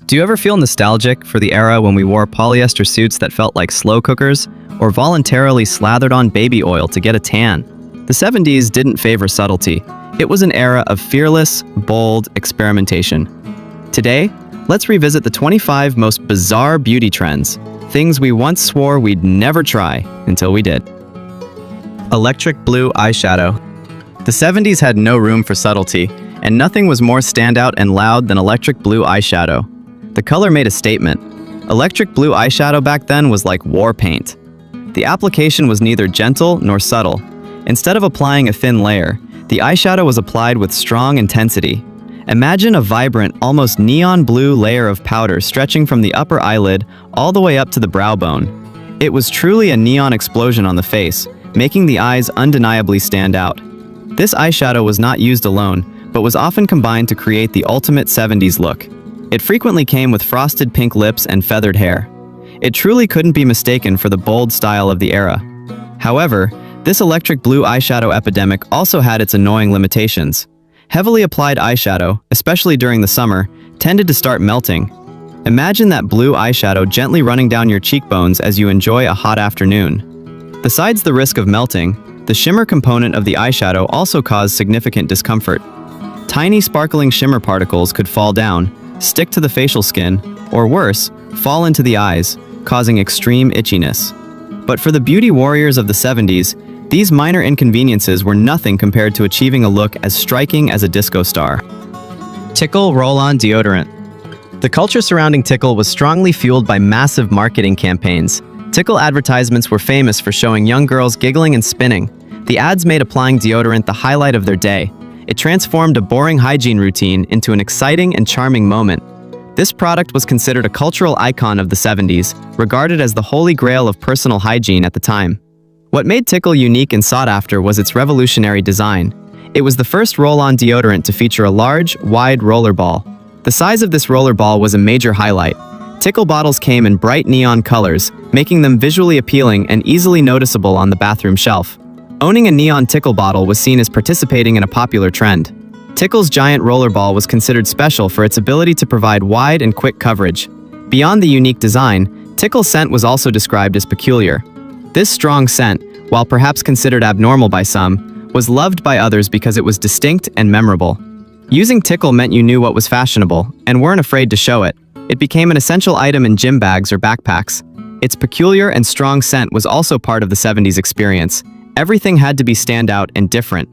Do you ever feel nostalgic for the era when we wore polyester suits that felt like slow cookers, or voluntarily slathered on baby oil to get a tan? The 70s didn't favor subtlety. It was an era of fearless, bold experimentation. Today, let's revisit the 25 most bizarre beauty trends, things we once swore we'd never try until we did. Electric blue eyeshadow. The 70s had no room for subtlety, and nothing was more standout and loud than electric blue eyeshadow. The color made a statement. Electric blue eyeshadow back then was like war paint. The application was neither gentle nor subtle. Instead of applying a thin layer, the eyeshadow was applied with strong intensity. Imagine a vibrant, almost neon blue layer of powder stretching from the upper eyelid all the way up to the brow bone. It was truly a neon explosion on the face, making the eyes undeniably stand out. This eyeshadow was not used alone, but was often combined to create the ultimate 70s look. It frequently came with frosted pink lips and feathered hair. It truly couldn't be mistaken for the bold style of the era. However, this electric blue eyeshadow epidemic also had its annoying limitations. Heavily applied eyeshadow, especially during the summer, tended to start melting. Imagine that blue eyeshadow gently running down your cheekbones as you enjoy a hot afternoon. Besides the risk of melting, the shimmer component of the eyeshadow also caused significant discomfort. Tiny sparkling shimmer particles could fall down, stick to the facial skin, or worse, fall into the eyes, causing extreme itchiness. But for the beauty warriors of the 70s, these minor inconveniences were nothing compared to achieving a look as striking as a disco star. Tickle roll-on deodorant. The culture surrounding Tickle was strongly fueled by massive marketing campaigns. Tickle advertisements were famous for showing young girls giggling and spinning. The ads made applying deodorant the highlight of their day. It transformed a boring hygiene routine into an exciting and charming moment. This product was considered a cultural icon of the 70s, regarded as the holy grail of personal hygiene at the time. What made Tickle unique and sought after was its revolutionary design. It was the first roll-on deodorant to feature a large, wide roller ball. The size of this roller ball was a major highlight. Tickle bottles came in bright neon colors, making them visually appealing and easily noticeable on the bathroom shelf. Owning a neon Tickle bottle was seen as participating in a popular trend. Tickle's giant rollerball was considered special for its ability to provide wide and quick coverage. Beyond the unique design, Tickle's scent was also described as peculiar. This strong scent, while perhaps considered abnormal by some, was loved by others because it was distinct and memorable. Using Tickle meant you knew what was fashionable and weren't afraid to show it. It became an essential item in gym bags or backpacks. Its peculiar and strong scent was also part of the 70s experience. Everything had to be standout and different.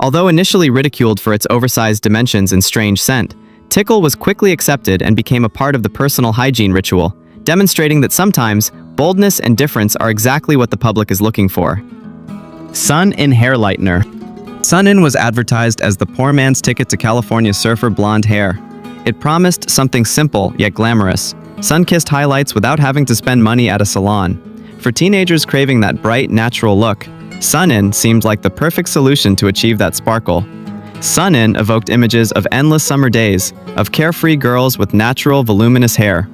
Although initially ridiculed for its oversized dimensions and strange scent, Tickle was quickly accepted and became a part of the personal hygiene ritual, demonstrating that sometimes boldness and difference are exactly what the public is looking for. Sun-In Hair Lightener. Sun-In was advertised as the poor man's ticket to California surfer blonde hair. It promised something simple yet glamorous, sun-kissed highlights without having to spend money at a salon. For teenagers craving that bright, natural look, Sun-In seemed like the perfect solution to achieve that sparkle. Sun-In evoked images of endless summer days, of carefree girls with natural, voluminous hair.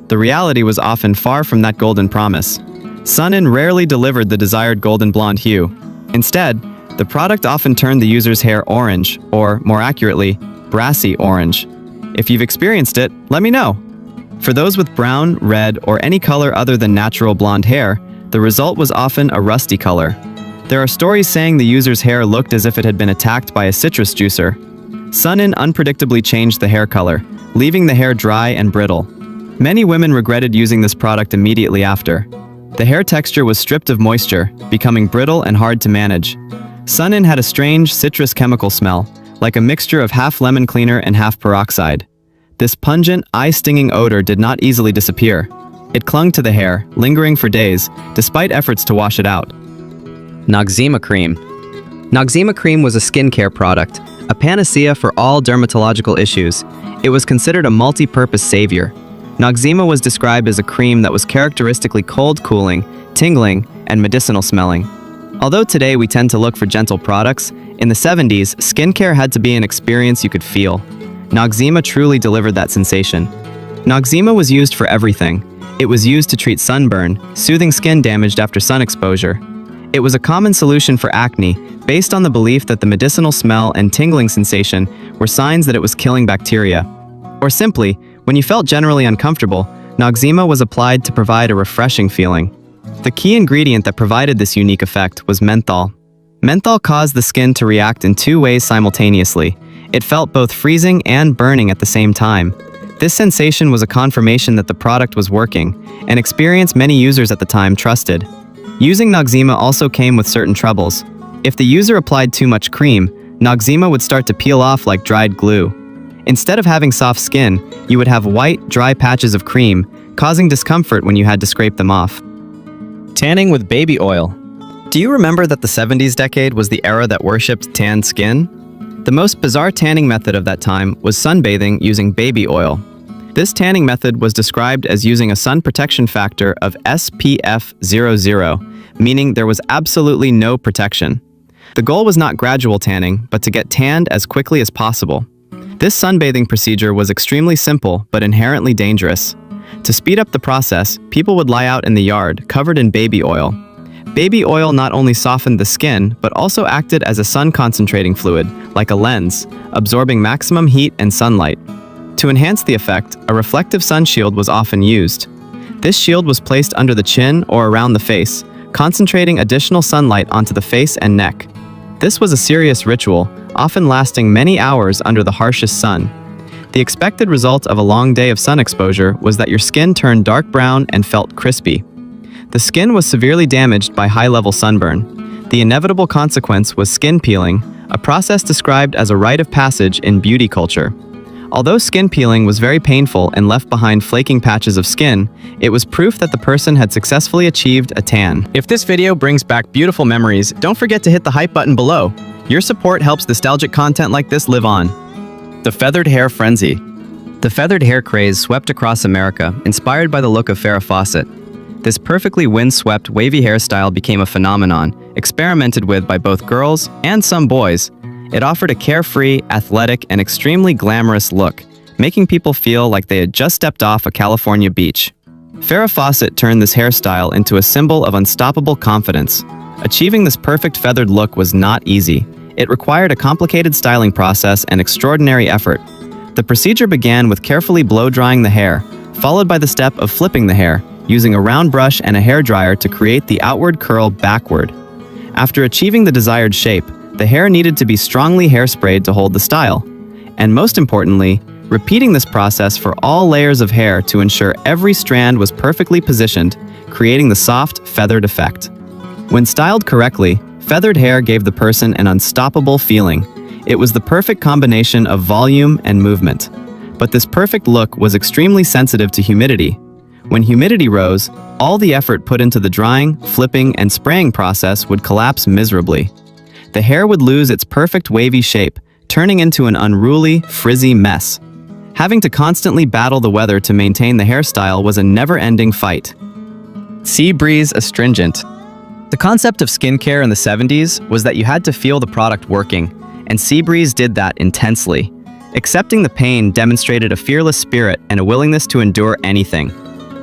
The reality was often far from that golden promise. Sun-In rarely delivered the desired golden blonde hue. Instead, the product often turned the user's hair orange, or, more accurately, brassy orange. If you've experienced it, let me know. For those with brown, red, or any color other than natural blonde hair, the result was often a rusty color. There are stories saying the user's hair looked as if it had been attacked by a citrus juicer. Sun-In unpredictably changed the hair color, leaving the hair dry and brittle. Many women regretted using this product immediately after. The hair texture was stripped of moisture, becoming brittle and hard to manage. Sun-In had a strange citrus chemical smell, like a mixture of half lemon cleaner and half peroxide. This pungent, eye-stinging odor did not easily disappear. It clung to the hair, lingering for days, despite efforts to wash it out. Noxzema Cream. Noxzema Cream was a skincare product, a panacea for all dermatological issues. It was considered a multi-purpose savior. Noxzema was described as a cream that was characteristically cold-cooling, tingling, and medicinal smelling. Although today we tend to look for gentle products, in the 70s, skincare had to be an experience you could feel. Noxzema truly delivered that sensation. Noxzema was used for everything. It was used to treat sunburn, soothing skin damaged after sun exposure. It was a common solution for acne, based on the belief that the medicinal smell and tingling sensation were signs that it was killing bacteria. Or simply, When you felt generally uncomfortable, Noxzema was applied to provide a refreshing feeling. The key ingredient that provided this unique effect was menthol. Menthol caused the skin to react in two ways simultaneously. It felt both freezing and burning at the same time. This sensation was a confirmation that the product was working, an experience many users at the time trusted. Using Noxzema also came with certain troubles. If the user applied too much cream, Noxzema would start to peel off like dried glue. Instead of having soft skin, you would have white, dry patches of cream, causing discomfort when you had to scrape them off. Tanning with baby oil. Do you remember that the 70s decade was the era that worshipped tanned skin? The most bizarre tanning method of that time was sunbathing using baby oil. This tanning method was described as using a sun protection factor of SPF 00, meaning there was absolutely no protection. The goal was not gradual tanning, but to get tanned as quickly as possible. This sunbathing procedure was extremely simple, but inherently dangerous. To speed up the process, people would lie out in the yard, covered in baby oil. Baby oil not only softened the skin, but also acted as a sun-concentrating fluid, like a lens, absorbing maximum heat and sunlight. To enhance the effect, a reflective sun shield was often used. This shield was placed under the chin or around the face, concentrating additional sunlight onto the face and neck. This was a serious ritual, often lasting many hours under the harshest sun. The expected result of a long day of sun exposure was that your skin turned dark brown and felt crispy. The skin was severely damaged by high-level sunburn. The inevitable consequence was skin peeling, a process described as a rite of passage in beauty culture. Although skin peeling was very painful and left behind flaking patches of skin, it was proof that the person had successfully achieved a tan. If this video brings back beautiful memories, don't forget to hit the hype button below. Your support helps nostalgic content like this live on. The feathered hair frenzy. The feathered hair craze swept across America, inspired by the look of Farrah Fawcett. This perfectly windswept, wavy hairstyle became a phenomenon, experimented with by both girls and some boys. It offered a carefree, athletic, and extremely glamorous look, making people feel like they had just stepped off a California beach. Farrah Fawcett turned this hairstyle into a symbol of unstoppable confidence. Achieving this perfect feathered look was not easy. It required a complicated styling process and extraordinary effort. The procedure began with carefully blow-drying the hair, followed by the step of flipping the hair, using a round brush and a hairdryer to create the outward curl backward. After achieving the desired shape, the hair needed to be strongly hairsprayed to hold the style. And most importantly, repeating this process for all layers of hair to ensure every strand was perfectly positioned, creating the soft, feathered effect. When styled correctly, feathered hair gave the person an unstoppable feeling. It was the perfect combination of volume and movement. But this perfect look was extremely sensitive to humidity. When humidity rose, all the effort put into the drying, flipping, and spraying process would collapse miserably. The hair would lose its perfect wavy shape, turning into an unruly, frizzy mess. Having to constantly battle the weather to maintain the hairstyle was a never-ending fight. Sea Breeze Astringent. The concept of skincare in the 70s was that you had to feel the product working, and Sea Breeze did that intensely. Accepting the pain demonstrated a fearless spirit and a willingness to endure anything.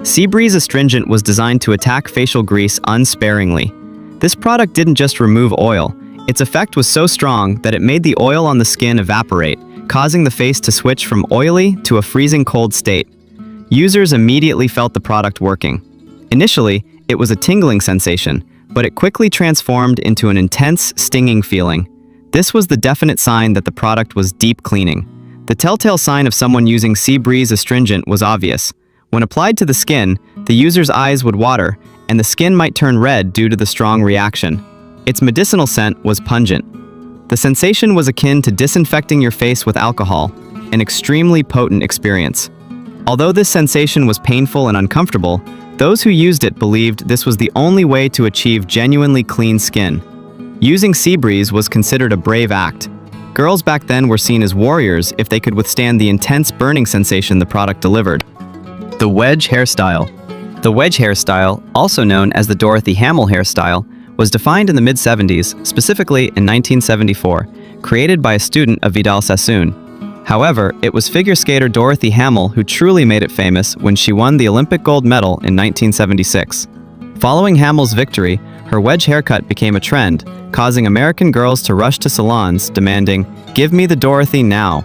Sea Breeze Astringent was designed to attack facial grease unsparingly. This product didn't just remove oil. Its effect was so strong that it made the oil on the skin evaporate, causing the face to switch from oily to a freezing cold state. Users immediately felt the product working. Initially, it was a tingling sensation, but it quickly transformed into an intense, stinging feeling. This was the definite sign that the product was deep cleaning. The telltale sign of someone using Sea Breeze Astringent was obvious. When applied to the skin, the user's eyes would water, and the skin might turn red due to the strong reaction. Its medicinal scent was pungent. The sensation was akin to disinfecting your face with alcohol, an extremely potent experience. Although this sensation was painful and uncomfortable, those who used it believed this was the only way to achieve genuinely clean skin. Using Sea Breeze was considered a brave act. Girls back then were seen as warriors if they could withstand the intense burning sensation the product delivered. The wedge hairstyle. The wedge hairstyle, also known as the Dorothy Hamill hairstyle, was defined in the mid-70s, specifically in 1974, created by a student of Vidal Sassoon. However, it was figure skater Dorothy Hamill who truly made it famous when she won the Olympic gold medal in 1976. Following Hamill's victory, her wedge haircut became a trend, causing American girls to rush to salons demanding, "Give me the Dorothy now."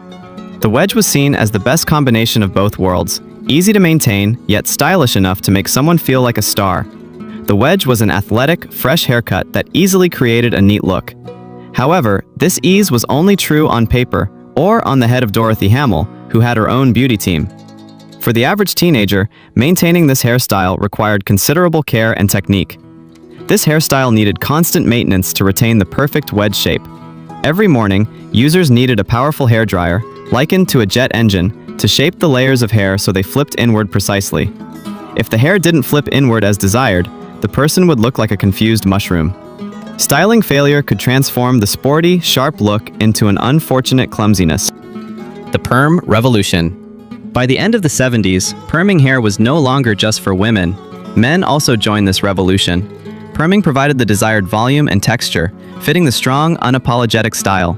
The wedge was seen as the best combination of both worlds, easy to maintain, yet stylish enough to make someone feel like a star. The wedge was an athletic, fresh haircut that easily created a neat look. However, this ease was only true on paper or on the head of Dorothy Hamill, who had her own beauty team. For the average teenager, maintaining this hairstyle required considerable care and technique. This hairstyle needed constant maintenance to retain the perfect wedge shape. Every morning, users needed a powerful hairdryer, likened to a jet engine, to shape the layers of hair so they flipped inward precisely. If the hair didn't flip inward as desired, the person would look like a confused mushroom. Styling failure could transform the sporty, sharp look into an unfortunate clumsiness. The perm revolution. By the end of the 70s, perming hair was no longer just for women. Men also joined this revolution. Perming provided the desired volume and texture, fitting the strong, unapologetic style.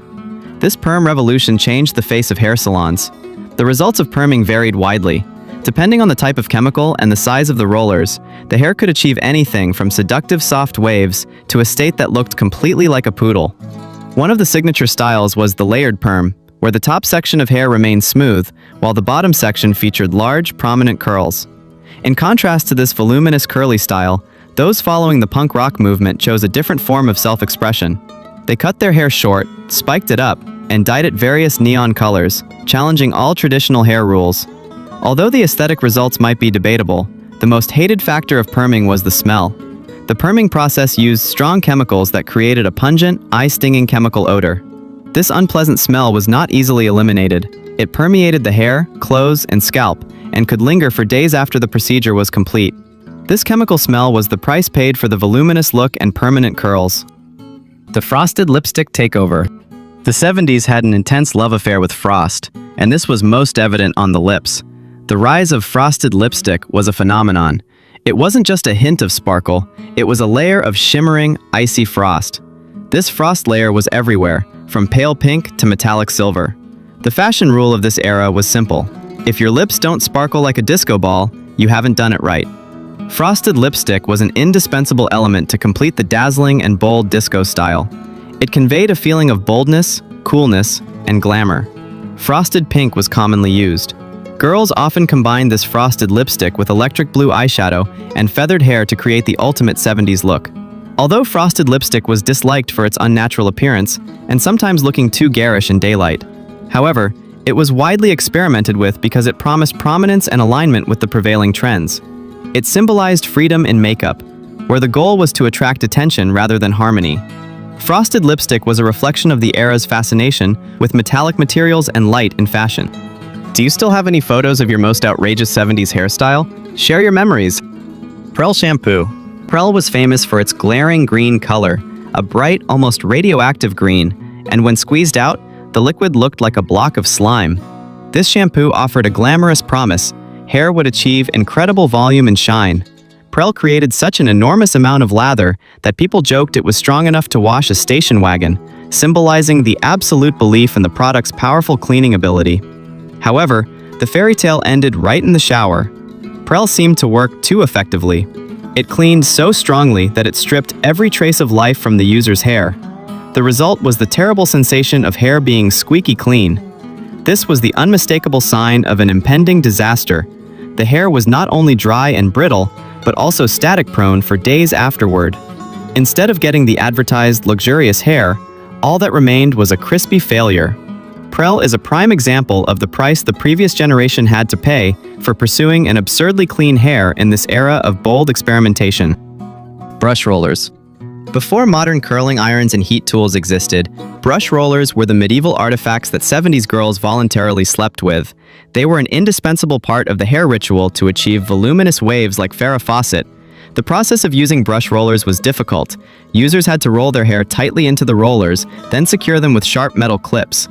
This perm revolution changed the face of hair salons. The results of perming varied widely. Depending on the type of chemical and the size of the rollers, the hair could achieve anything from seductive soft waves to a state that looked completely like a poodle. One of the signature styles was the layered perm, where the top section of hair remained smooth, while the bottom section featured large, prominent curls. In contrast to this voluminous curly style, those following the punk rock movement chose a different form of self-expression. They cut their hair short, spiked it up, and dyed it various neon colors, challenging all traditional hair rules. Although the aesthetic results might be debatable, the most hated factor of perming was the smell. The perming process used strong chemicals that created a pungent, eye-stinging chemical odor. This unpleasant smell was not easily eliminated. It permeated the hair, clothes, and scalp, and could linger for days after the procedure was complete. This chemical smell was the price paid for the voluminous look and permanent curls. The frosted lipstick takeover. The 70s had an intense love affair with frost, and this was most evident on the lips. The rise of frosted lipstick was a phenomenon. It wasn't just a hint of sparkle, it was a layer of shimmering, icy frost. This frost layer was everywhere, from pale pink to metallic silver. The fashion rule of this era was simple. If your lips don't sparkle like a disco ball, you haven't done it right. Frosted lipstick was an indispensable element to complete the dazzling and bold disco style. It conveyed a feeling of boldness, coolness, and glamour. Frosted pink was commonly used. Girls often combined this frosted lipstick with electric blue eyeshadow and feathered hair to create the ultimate 70s look. Although frosted lipstick was disliked for its unnatural appearance and sometimes looking too garish in daylight, however, it was widely experimented with because it promised prominence and alignment with the prevailing trends. It symbolized freedom in makeup, where the goal was to attract attention rather than harmony. Frosted lipstick was a reflection of the era's fascination with metallic materials and light in fashion. Do you still have any photos of your most outrageous 70s hairstyle? Share your memories. Prel shampoo. Prel was famous for its glaring green color, a bright, almost radioactive green, and when squeezed out, the liquid looked like a block of slime. This shampoo offered a glamorous promise. Hair would achieve incredible volume and shine. Prel created such an enormous amount of lather that people joked it was strong enough to wash a station wagon, symbolizing the absolute belief in the product's powerful cleaning ability. However, the fairy tale ended right in the shower. Prel seemed to work too effectively. It cleaned so strongly that it stripped every trace of life from the user's hair. The result was the terrible sensation of hair being squeaky clean. This was the unmistakable sign of an impending disaster. The hair was not only dry and brittle, but also static-prone for days afterward. Instead of getting the advertised luxurious hair, all that remained was a crispy failure. Prel is a prime example of the price the previous generation had to pay for pursuing an absurdly clean hair in this era of bold experimentation. Brush rollers. Before modern curling irons and heat tools existed, brush rollers were the medieval artifacts that 70s girls voluntarily slept with. They were an indispensable part of the hair ritual to achieve voluminous waves like Farrah Fawcett. The process of using brush rollers was difficult. Users had to roll their hair tightly into the rollers, then secure them with sharp metal clips.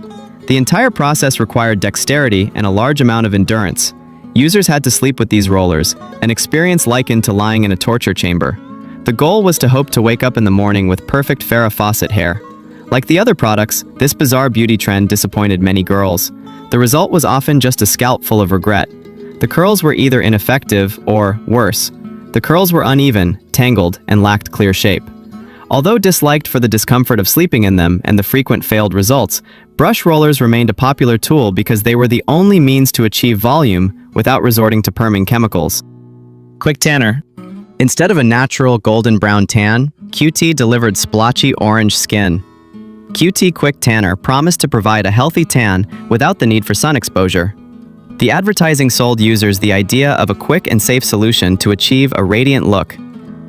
The entire process required dexterity and a large amount of endurance. Users had to sleep with these rollers, an experience likened to lying in a torture chamber. The goal was to hope to wake up in the morning with perfect Farrah Fawcett hair. Like the other products, this bizarre beauty trend disappointed many girls. The result was often just a scalp full of regret. The curls were either ineffective or, worse, the curls were uneven, tangled, and lacked clear shape. Although disliked for the discomfort of sleeping in them and the frequent failed results, Brush rollers remained a popular tool because they were the only means to achieve volume without resorting to perming chemicals. Quick tanner. Instead of a natural golden brown tan, QT delivered splotchy orange skin. QT Quick Tanner promised to provide a healthy tan without the need for sun exposure. The advertising sold users the idea of a quick and safe solution to achieve a radiant look.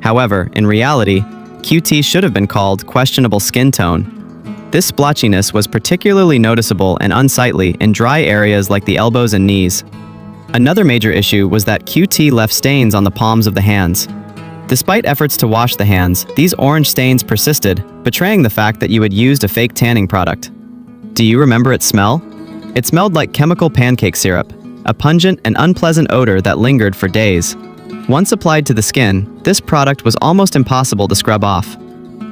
However, in reality, QT should have been called questionable skin tone. This splotchiness was particularly noticeable and unsightly in dry areas like the elbows and knees. Another major issue was that QT left stains on the palms of the hands. Despite efforts to wash the hands, these orange stains persisted, betraying the fact that you had used a fake tanning product. Do you remember its smell? It smelled like chemical pancake syrup, a pungent and unpleasant odor that lingered for days. Once applied to the skin, this product was almost impossible to scrub off.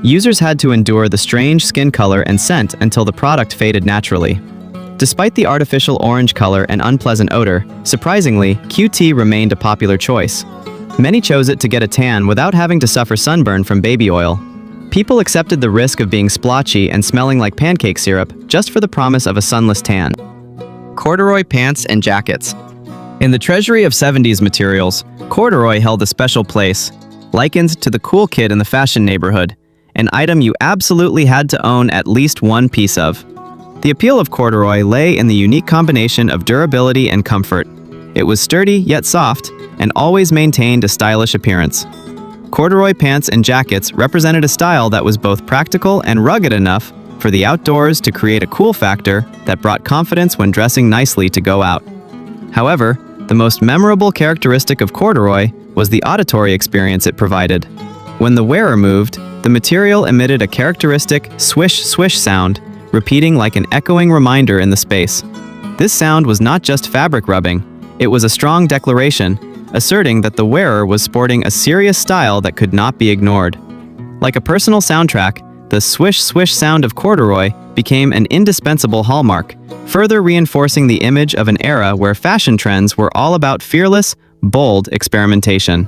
Users had to endure the strange skin color and scent until the product faded naturally. Despite the artificial orange color and unpleasant odor, surprisingly, QT remained a popular choice. Many chose it to get a tan without having to suffer sunburn from baby oil. People accepted the risk of being splotchy and smelling like pancake syrup just for the promise of a sunless tan. Corduroy pants and jackets. In the treasury of 70s materials, corduroy held a special place, likened to the cool kid in the fashion neighborhood, an item you absolutely had to own at least one piece of. The appeal of corduroy lay in the unique combination of durability and comfort. It was sturdy yet soft, and always maintained a stylish appearance. Corduroy pants and jackets represented a style that was both practical and rugged enough for the outdoors to create a cool factor that brought confidence when dressing nicely to go out. However, the most memorable characteristic of corduroy was the auditory experience it provided. When the wearer moved, the material emitted a characteristic swish-swish sound, repeating like an echoing reminder in the space. This sound was not just fabric rubbing, it was a strong declaration, asserting that the wearer was sporting a serious style that could not be ignored. Like a personal soundtrack, the swish-swish sound of corduroy became an indispensable hallmark, further reinforcing the image of an era where fashion trends were all about fearless, bold experimentation.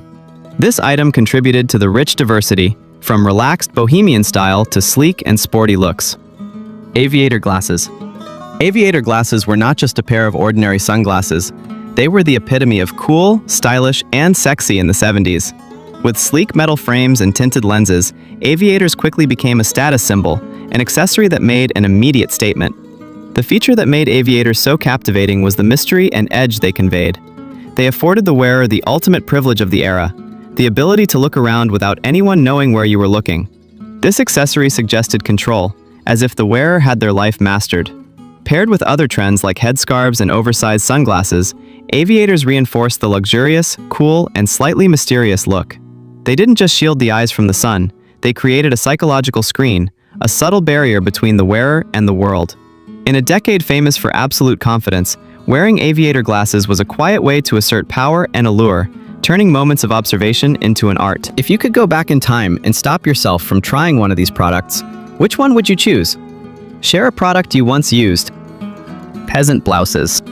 This item contributed to the rich diversity, from relaxed bohemian style to sleek and sporty looks. Aviator glasses. Aviator glasses were not just a pair of ordinary sunglasses. They were the epitome of cool, stylish, and sexy in the 70s. With sleek metal frames and tinted lenses, aviators quickly became a status symbol, an accessory that made an immediate statement. The feature that made aviators so captivating was the mystery and edge they conveyed. They afforded the wearer the ultimate privilege of the era, the ability to look around without anyone knowing where you were looking. This accessory suggested control, as if the wearer had their life mastered. Paired with other trends like headscarves and oversized sunglasses, aviators reinforced the luxurious, cool, and slightly mysterious look. They didn't just shield the eyes from the sun, they created a psychological screen, a subtle barrier between the wearer and the world. In a decade famous for absolute confidence, wearing aviator glasses was a quiet way to assert power and allure, turning moments of observation into an art. If you could go back in time and stop yourself from trying one of these products, which one would you choose? Share a product you once used. Peasant blouses.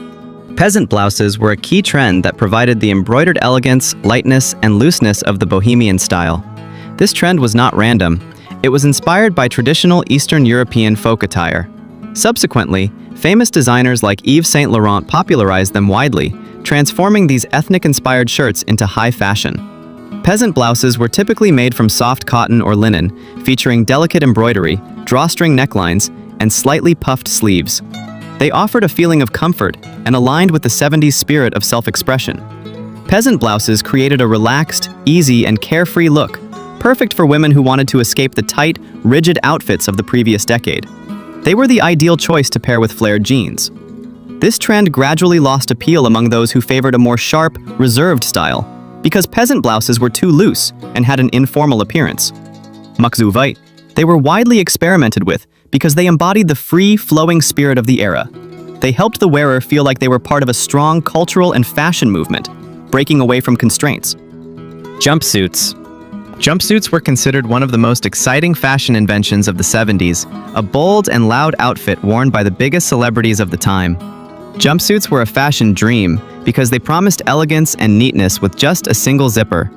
Peasant blouses were a key trend that provided the embroidered elegance, lightness, and looseness of the bohemian style. This trend was not random. It was inspired by traditional Eastern European folk attire. Subsequently, famous designers like Yves Saint Laurent popularized them widely, transforming these ethnic-inspired shirts into high fashion. Peasant blouses were typically made from soft cotton or linen, featuring delicate embroidery, drawstring necklines, and slightly puffed sleeves. They offered a feeling of comfort and aligned with the 70s spirit of self-expression. Peasant blouses created a relaxed, easy, and carefree look, perfect for women who wanted to escape the tight, rigid outfits of the previous decade. They were the ideal choice to pair with flared jeans. This trend gradually lost appeal among those who favored a more sharp, reserved style, because peasant blouses were too loose and had an informal appearance. Makzu weit. They were widely experimented with because they embodied the free, flowing spirit of the era. They helped the wearer feel like they were part of a strong cultural and fashion movement, breaking away from constraints. Jumpsuits. Jumpsuits were considered one of the most exciting fashion inventions of the 70s, a bold and loud outfit worn by the biggest celebrities of the time. Jumpsuits were a fashion dream because they promised elegance and neatness with just a single zipper.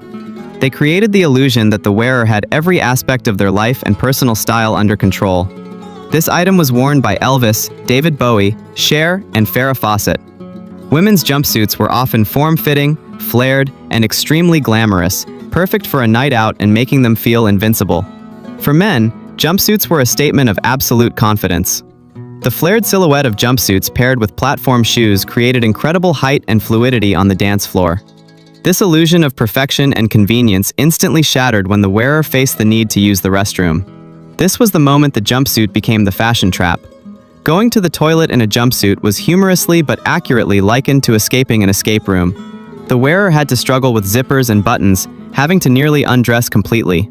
They created the illusion that the wearer had every aspect of their life and personal style under control. This item was worn by Elvis, David Bowie, Cher, and Farrah Fawcett. Women's jumpsuits were often form-fitting, flared, and extremely glamorous, perfect for a night out and making them feel invincible. For men, jumpsuits were a statement of absolute confidence. The flared silhouette of jumpsuits paired with platform shoes created incredible height and fluidity on the dance floor. This illusion of perfection and convenience instantly shattered when the wearer faced the need to use the restroom. This was the moment the jumpsuit became the fashion trap. Going to the toilet in a jumpsuit was humorously but accurately likened to escaping an escape room. The wearer had to struggle with zippers and buttons, having to nearly undress completely.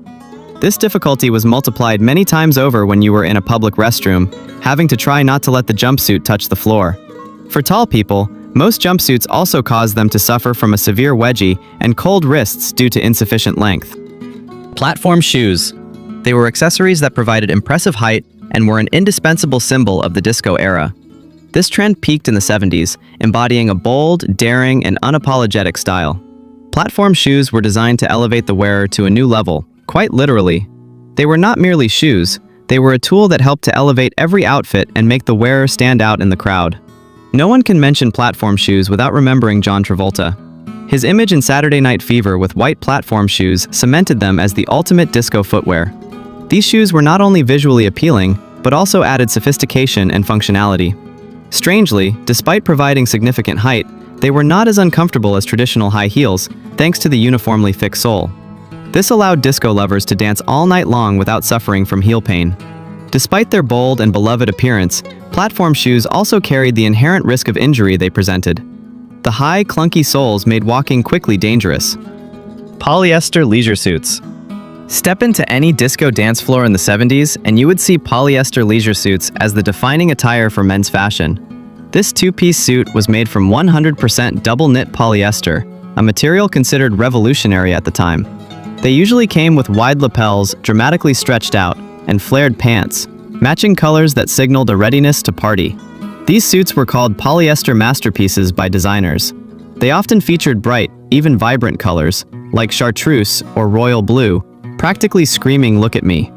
This difficulty was multiplied many times over when you were in a public restroom, having to try not to let the jumpsuit touch the floor. For tall people, most jumpsuits also caused them to suffer from a severe wedgie and cold wrists due to insufficient length. Platform shoes. They were accessories that provided impressive height and were an indispensable symbol of the disco era. This trend peaked in the 70s, embodying a bold, daring, and unapologetic style. Platform shoes were designed to elevate the wearer to a new level, quite literally. They were not merely shoes, they were a tool that helped to elevate every outfit and make the wearer stand out in the crowd. No one can mention platform shoes without remembering John Travolta. His image in Saturday Night Fever with white platform shoes cemented them as the ultimate disco footwear. These shoes were not only visually appealing, but also added sophistication and functionality. Strangely, despite providing significant height, they were not as uncomfortable as traditional high heels, thanks to the uniformly fixed sole. This allowed disco lovers to dance all night long without suffering from heel pain. Despite their bold and beloved appearance, platform shoes also carried the inherent risk of injury they presented. The high, clunky soles made walking quickly dangerous. Polyester leisure suits. Step into any disco dance floor in the 70s and you would see polyester leisure suits as the defining attire for men's fashion. This two-piece suit was made from 100% double-knit polyester, a material considered revolutionary at the time. They usually came with wide lapels, dramatically stretched out, and flared pants, matching colors that signaled a readiness to party. These suits were called polyester masterpieces by designers. They often featured bright, even vibrant colors, like chartreuse or royal blue, practically screaming, "Look at me."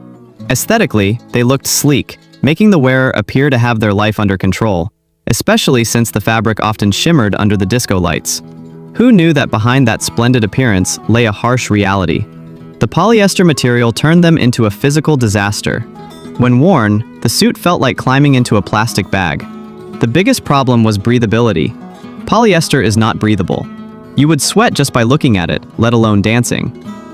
Aesthetically, they looked sleek, making the wearer appear to have their life under control, especially since the fabric often shimmered under the disco lights. Who knew that behind that splendid appearance lay a harsh reality? The polyester material turned them into a physical disaster. When worn, the suit felt like climbing into a plastic bag. The biggest problem was breathability. Polyester is not breathable. You would sweat just by looking at it, let alone dancing.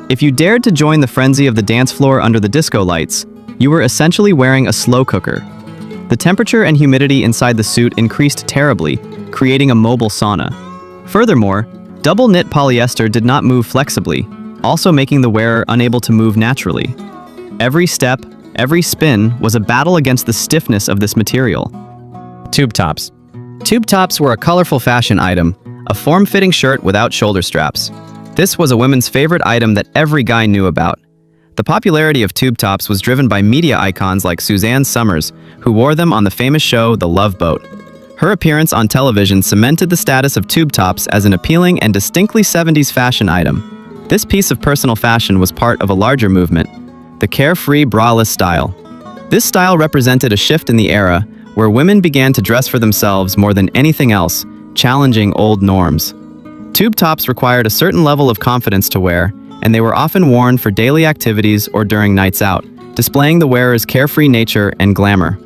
If you dared to join the frenzy of the dance floor under the disco lights, you were essentially wearing a slow cooker. The temperature and humidity inside the suit increased terribly, creating a mobile sauna. Furthermore, double-knit polyester did not move flexibly, also making the wearer unable to move naturally. Every step, every spin was a battle against the stiffness of this material. Tube tops. Tube tops were a colorful fashion item, a form-fitting shirt without shoulder straps. This was a women's favorite item that every guy knew about. The popularity of tube tops was driven by media icons like Suzanne Summers, who wore them on the famous show The Love Boat. Her appearance on television cemented the status of tube tops as an appealing and distinctly 70s fashion item. This piece of personal fashion was part of a larger movement, the carefree braless style. This style represented a shift in the era where women began to dress for themselves more than anything else, challenging old norms. Tube tops required a certain level of confidence to wear, and they were often worn for daily activities or during nights out, displaying the wearer's carefree nature and glamour.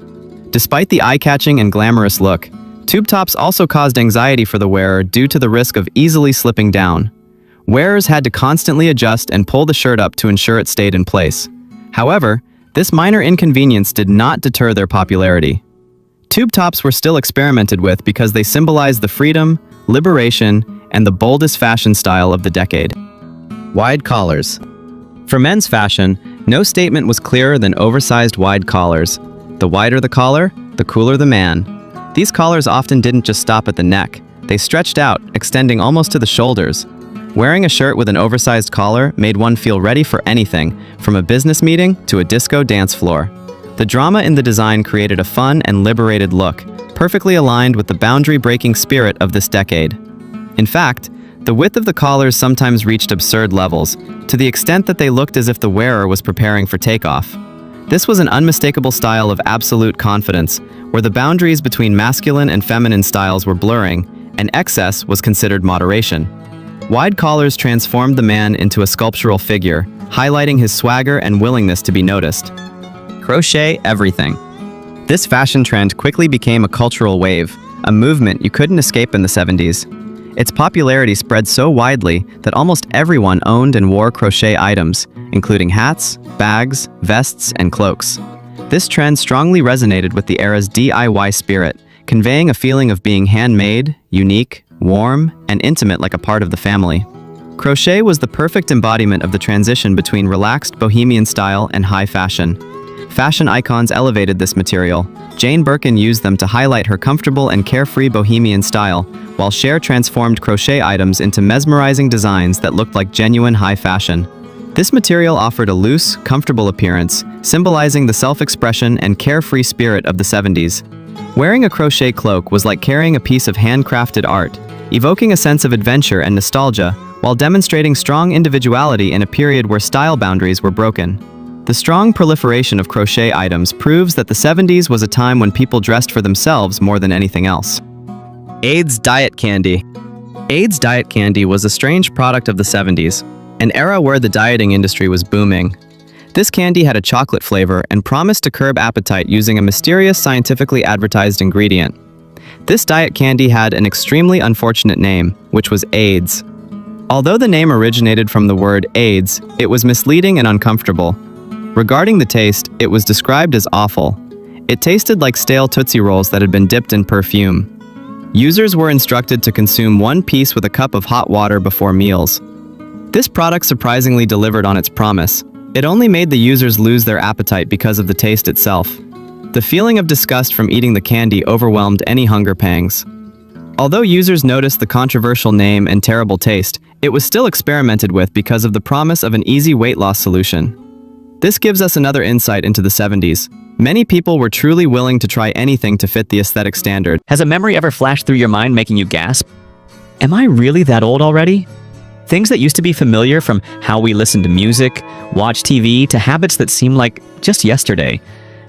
Despite the eye-catching and glamorous look, tube tops also caused anxiety for the wearer due to the risk of easily slipping down. Wearers had to constantly adjust and pull the shirt up to ensure it stayed in place. However, this minor inconvenience did not deter their popularity. Tube tops were still experimented with because they symbolized the freedom, liberation, and the boldest fashion style of the decade. Wide collars. For men's fashion, no statement was clearer than oversized wide collars. The wider the collar, the cooler the man. These collars often didn't just stop at the neck. They stretched out, extending almost to the shoulders. Wearing a shirt with an oversized collar made one feel ready for anything, from a business meeting to a disco dance floor. The drama in the design created a fun and liberated look, perfectly aligned with the boundary-breaking spirit of this decade. In fact, the width of the collars sometimes reached absurd levels, to the extent that they looked as if the wearer was preparing for takeoff. This was an unmistakable style of absolute confidence, where the boundaries between masculine and feminine styles were blurring, and excess was considered moderation. Wide collars transformed the man into a sculptural figure, highlighting his swagger and willingness to be noticed. Crochet everything. This fashion trend quickly became a cultural wave, a movement you couldn't escape in the 70s. Its popularity spread so widely that almost everyone owned and wore crochet items, including hats, bags, vests, and cloaks. This trend strongly resonated with the era's DIY spirit, conveying a feeling of being handmade, unique, warm, and intimate like a part of the family. Crochet was the perfect embodiment of the transition between relaxed bohemian style and high fashion. Fashion icons elevated this material. Jane Birkin used them to highlight her comfortable and carefree bohemian style, while Cher transformed crochet items into mesmerizing designs that looked like genuine high fashion. This material offered a loose, comfortable appearance, symbolizing the self-expression and carefree spirit of the 70s. Wearing a crochet cloak was like carrying a piece of handcrafted art, evoking a sense of adventure and nostalgia, while demonstrating strong individuality in a period where style boundaries were broken. The strong proliferation of crochet items proves that the 70s was a time when people dressed for themselves more than anything else. AIDS diet candy. AIDS diet candy was a strange product of the 70s, an era where the dieting industry was booming. This candy had a chocolate flavor and promised to curb appetite using a mysterious scientifically advertised ingredient. This diet candy had an extremely unfortunate name, which was AIDS. Although the name originated from the word AIDS, it was misleading and uncomfortable. Regarding the taste, it was described as awful. It tasted like stale Tootsie Rolls that had been dipped in perfume. Users were instructed to consume one piece with a cup of hot water before meals. This product surprisingly delivered on its promise. It only made the users lose their appetite because of the taste itself. The feeling of disgust from eating the candy overwhelmed any hunger pangs. Although users noticed the controversial name and terrible taste, it was still experimented with because of the promise of an easy weight loss solution. This gives us another insight into the 70s. Many people were truly willing to try anything to fit the aesthetic standard. Has a memory ever flashed through your mind making you gasp? Am I really that old already? Things that used to be familiar, from how we listen to music, watch TV, to habits that seem like just yesterday,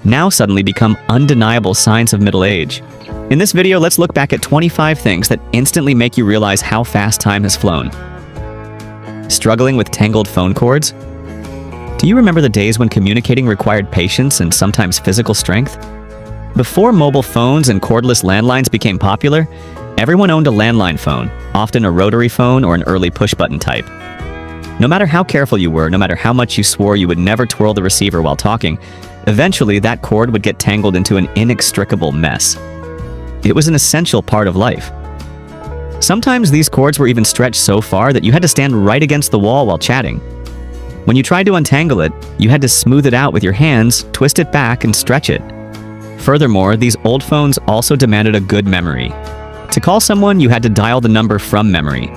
now suddenly become undeniable signs of middle age. In this video, let's look back at 25 things that instantly make you realize how fast time has flown. Struggling with tangled phone cords? Do you remember the days when communicating required patience and sometimes physical strength? Before mobile phones and cordless landlines became popular, everyone owned a landline phone, often a rotary phone or an early push-button type. No matter how careful you were, no matter how much you swore you would never twirl the receiver while talking, eventually that cord would get tangled into an inextricable mess. It was an essential part of life. Sometimes these cords were even stretched so far that you had to stand right against the wall while chatting. When you tried to untangle it, you had to smooth it out with your hands, twist it back, and stretch it. Furthermore, these old phones also demanded a good memory. To call someone, you had to dial the number from memory.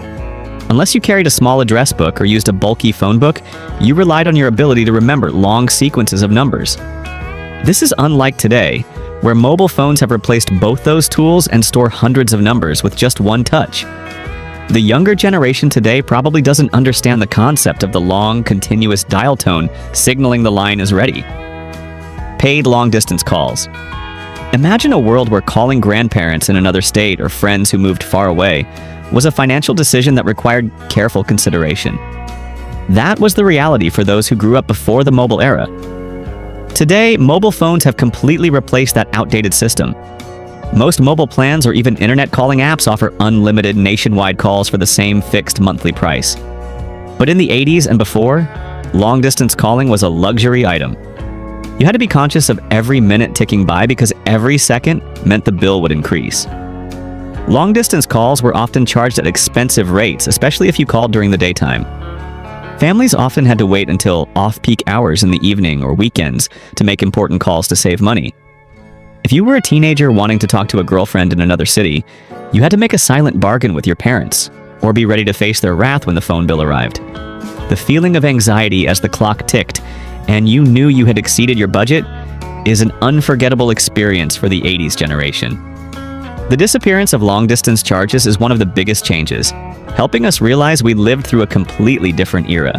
Unless you carried a small address book or used a bulky phone book, you relied on your ability to remember long sequences of numbers. This is unlike today, where mobile phones have replaced both those tools and store hundreds of numbers with just one touch. The younger generation today probably doesn't understand the concept of the long, continuous dial tone signaling the line is ready. Paid long-distance calls. Imagine a world where calling grandparents in another state or friends who moved far away was a financial decision that required careful consideration. That was the reality for those who grew up before the mobile era. Today, mobile phones have completely replaced that outdated system. Most mobile plans or even internet calling apps offer unlimited nationwide calls for the same fixed monthly price. But in the 80s and before, long-distance calling was a luxury item. You had to be conscious of every minute ticking by because every second meant the bill would increase. Long-distance calls were often charged at expensive rates, especially if you called during the daytime. Families often had to wait until off-peak hours in the evening or weekends to make important calls to save money. If you were a teenager wanting to talk to a girlfriend in another city, you had to make a silent bargain with your parents, or be ready to face their wrath when the phone bill arrived. The feeling of anxiety as the clock ticked, and you knew you had exceeded your budget, is an unforgettable experience for the 80s generation. The disappearance of long-distance charges is one of the biggest changes, helping us realize we lived through a completely different era.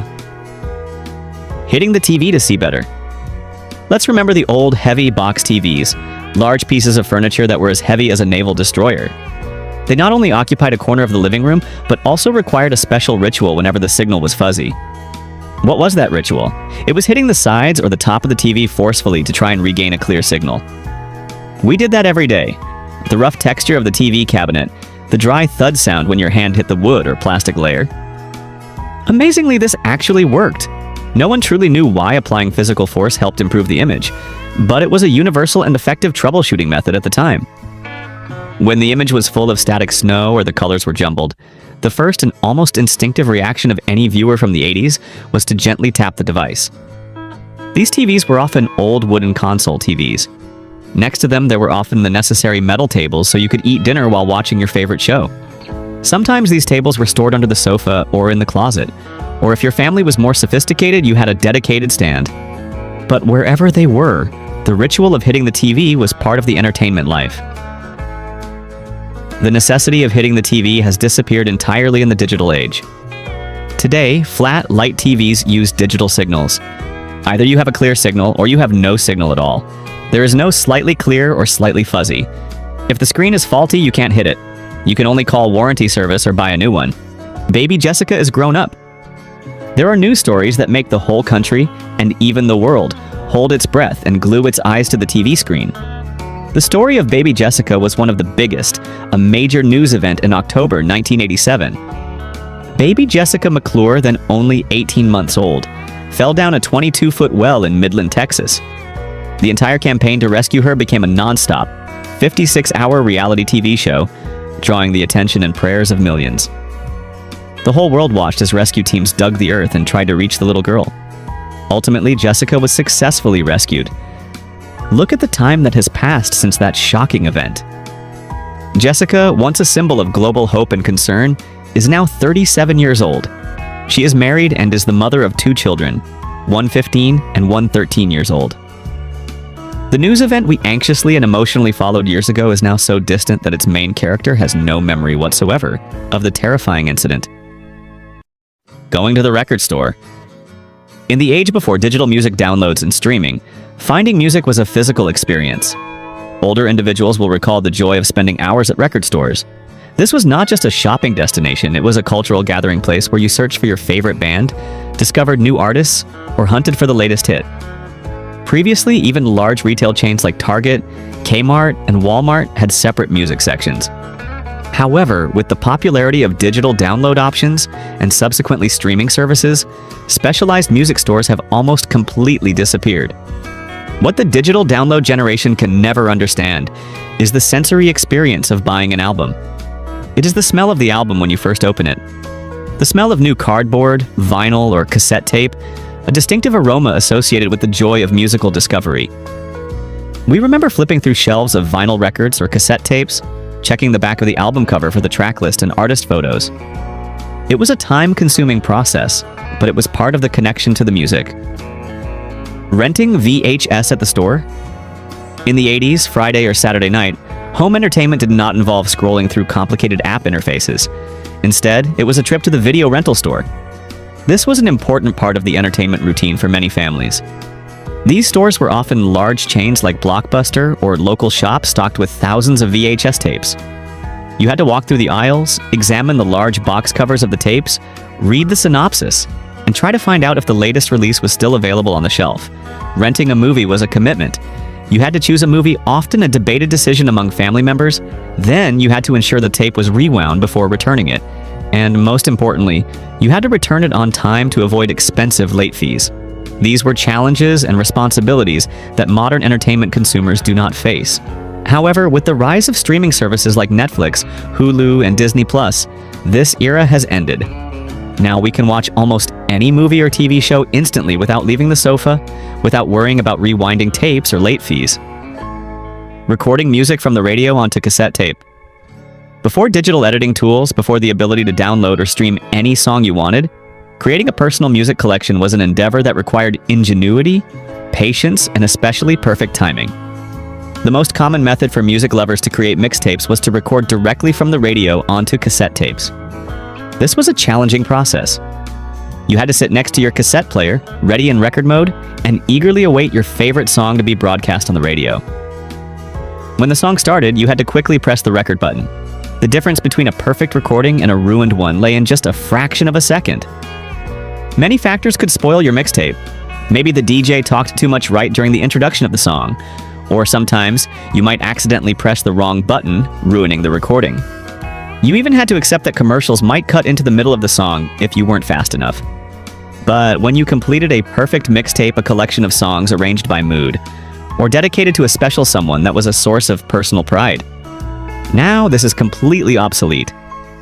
Hitting the TV to see better. Let's remember the old heavy box TVs, large pieces of furniture that were as heavy as a naval destroyer. They not only occupied a corner of the living room, but also required a special ritual whenever the signal was fuzzy. What was that ritual? It was hitting the sides or the top of the TV forcefully to try and regain a clear signal. We did that every day. The rough texture of the TV cabinet, the dry thud sound when your hand hit the wood or plastic layer. Amazingly, this actually worked. No one truly knew why applying physical force helped improve the image, but it was a universal and effective troubleshooting method at the time. When the image was full of static snow or the colors were jumbled, the first and almost instinctive reaction of any viewer from the 80s was to gently tap the device. These TVs were often old wooden console TVs. Next to them, there were often the necessary metal tables so you could eat dinner while watching your favorite show. Sometimes these tables were stored under the sofa or in the closet, or if your family was more sophisticated, you had a dedicated stand. But wherever they were, the ritual of hitting the TV was part of the entertainment life. The necessity of hitting the TV has disappeared entirely in the digital age. Today, flat, light TVs use digital signals. Either you have a clear signal or you have no signal at all. There is no slightly clear or slightly fuzzy. If the screen is faulty, you can't hit it. You can only call warranty service or buy a new one. Baby Jessica is grown up. There are news stories that make the whole country, and even the world, hold its breath and glue its eyes to the TV screen. The story of baby Jessica was one of the biggest, a major news event in October 1987. Baby Jessica McClure, then only 18 months old, fell down a 22-foot well in Midland, Texas. The entire campaign to rescue her became a non-stop, 56-hour reality TV show, drawing the attention and prayers of millions. The whole world watched as rescue teams dug the earth and tried to reach the little girl. Ultimately, Jessica was successfully rescued. Look at the time that has passed since that shocking event. Jessica, once a symbol of global hope and concern, is now 37 years old. She is married and is the mother of 2 children, one 15 and one 13 years old. The news event we anxiously and emotionally followed years ago is now so distant that its main character has no memory whatsoever of the terrifying incident. Going to the record store. In the age before digital music downloads and streaming, finding music was a physical experience. Older individuals will recall the joy of spending hours at record stores. This was not just a shopping destination, it was a cultural gathering place where you searched for your favorite band, discovered new artists, or hunted for the latest hit. Previously, even large retail chains like Target, Kmart, and Walmart had separate music sections. However, with the popularity of digital download options and subsequently streaming services, specialized music stores have almost completely disappeared. What the digital download generation can never understand is the sensory experience of buying an album. It is the smell of the album when you first open it. The smell of new cardboard, vinyl, or cassette tape, a distinctive aroma associated with the joy of musical discovery. We remember flipping through shelves of vinyl records or cassette tapes, checking the back of the album cover for the track list and artist photos. It was a time-consuming process, but it was part of the connection to the music. Renting VHS at the store? In the 80s, Friday or Saturday night, home entertainment did not involve scrolling through complicated app interfaces. Instead, it was a trip to the video rental store. This was an important part of the entertainment routine for many families. These stores were often large chains like Blockbuster or local shops stocked with thousands of VHS tapes. You had to walk through the aisles, examine the large box covers of the tapes, read the synopsis, and try to find out if the latest release was still available on the shelf. Renting a movie was a commitment. You had to choose a movie, often a debated decision among family members. Then you had to ensure the tape was rewound before returning it. And most importantly, you had to return it on time to avoid expensive late fees. These were challenges and responsibilities that modern entertainment consumers do not face. However, with the rise of streaming services like Netflix, Hulu, and Disney+, this era has ended. Now we can watch almost any movie or TV show instantly without leaving the sofa, without worrying about rewinding tapes or late fees. Recording music from the radio onto cassette tape. Before digital editing tools, before the ability to download or stream any song you wanted, creating a personal music collection was an endeavor that required ingenuity, patience, and especially perfect timing. The most common method for music lovers to create mixtapes was to record directly from the radio onto cassette tapes. This was a challenging process. You had to sit next to your cassette player, ready in record mode, and eagerly await your favorite song to be broadcast on the radio. When the song started, you had to quickly press the record button. The difference between a perfect recording and a ruined one lay in just a fraction of a second. Many factors could spoil your mixtape. Maybe the DJ talked too much right during the introduction of the song, or sometimes you might accidentally press the wrong button, ruining the recording. You even had to accept that commercials might cut into the middle of the song if you weren't fast enough. But when you completed a perfect mixtape, a collection of songs arranged by mood, or dedicated to a special someone that was a source of personal pride. Now, this is completely obsolete.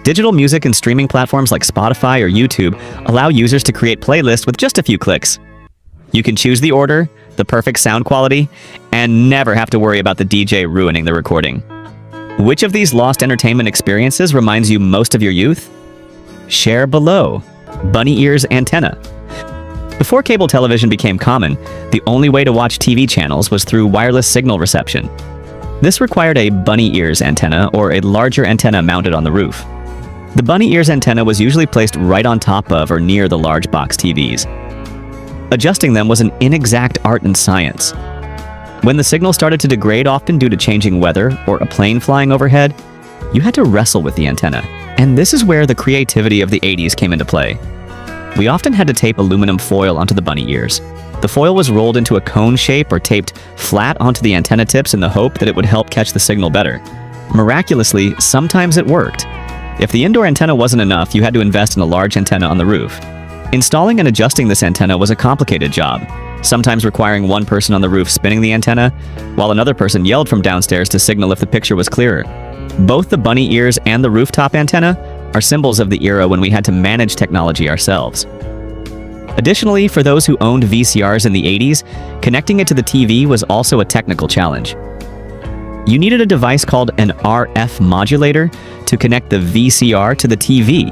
Digital music and streaming platforms like Spotify or YouTube allow users to create playlists with just a few clicks. You can choose the order, the perfect sound quality, and never have to worry about the DJ ruining the recording. Which of these lost entertainment experiences reminds you most of your youth? Share below. Bunny ears antenna. Before cable television became common, the only way to watch TV channels was through wireless signal reception. This required a bunny ears antenna or a larger antenna mounted on the roof. The bunny ears antenna was usually placed right on top of or near the large box TVs. Adjusting them was an inexact art and science. When the signal started to degrade, often due to changing weather or a plane flying overhead, you had to wrestle with the antenna. And this is where the creativity of the 80s came into play. We often had to tape aluminum foil onto the bunny ears. The foil was rolled into a cone shape or taped flat onto the antenna tips in the hope that it would help catch the signal better. Miraculously, sometimes it worked. If the indoor antenna wasn't enough, you had to invest in a large antenna on the roof. Installing and adjusting this antenna was a complicated job, sometimes requiring one person on the roof spinning the antenna, while another person yelled from downstairs to signal if the picture was clearer. Both the bunny ears and the rooftop antenna are symbols of the era when we had to manage technology ourselves. Additionally, for those who owned VCRs in the 80s, connecting it to the TV was also a technical challenge. You needed a device called an RF modulator to connect the VCR to the TV.